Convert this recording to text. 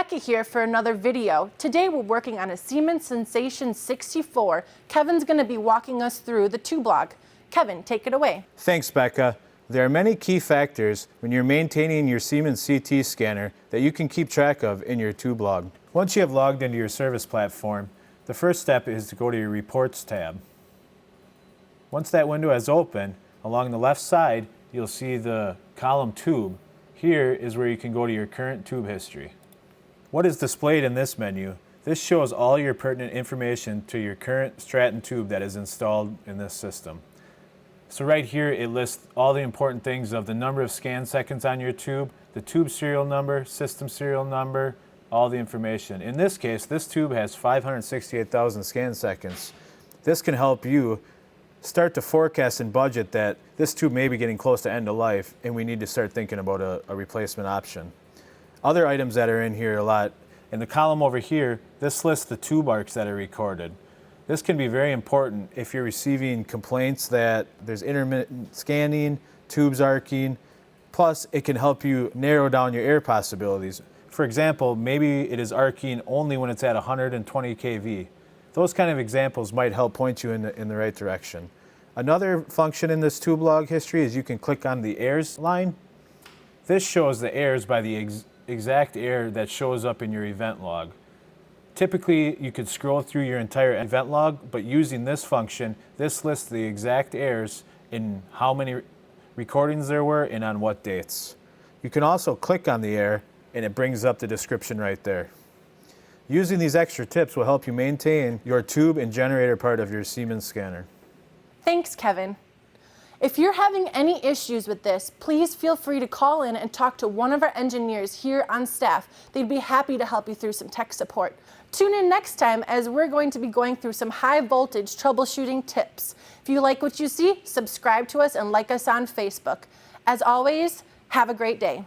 Becky here for another video. Today we're working on a Siemens Sensation 64. Kevin's going to be walking us through the tube log. Kevin, take it away. Thanks, Becca. There are many key factors when you're maintaining your Siemens CT scanner that you can keep track of in your tube log. Once you have logged into your service platform, the first step is to go to your Reports tab. Once that window has opened, along the left side, you'll see the column Tube. Here is where you can go to your current tube history. What is displayed in this menu? This shows all your pertinent information to your current Stratton tube that is installed in this system. So right here it lists all the important things of the number of scan seconds on your tube, the tube serial number, system serial number, all the information. In this case, this tube has 568,000 scan seconds. This can help you start to forecast and budget that this tube may be getting close to end of life and we need to start thinking about a replacement option. Other items that are in here a lot, in the column over here, this lists the tube arcs that are recorded. This can be very important if you're receiving complaints that there's intermittent scanning, tubes arcing, plus it can help you narrow down your error possibilities. For example, maybe it is arcing only when it's at 120 kV. Those kind of examples might help point you in the right direction. Another function in this tube log history is you can click on the errors line. This shows the errors by the exact error that shows up in your event log. Typically, you could scroll through your entire event log, but using this function, this lists the exact errors in how many recordings there were and on what dates. You can also click on the error and it brings up the description right there. Using these extra tips will help you maintain your tube and generator part of your Siemens scanner. Thanks, Kevin. If you're having any issues with this, please feel free to call in and talk to one of our engineers here on staff. They'd be happy to help you through some tech support. Tune in next time as we're going to be going through some high voltage troubleshooting tips. If you like what you see, subscribe to us and like us on Facebook. As always, have a great day.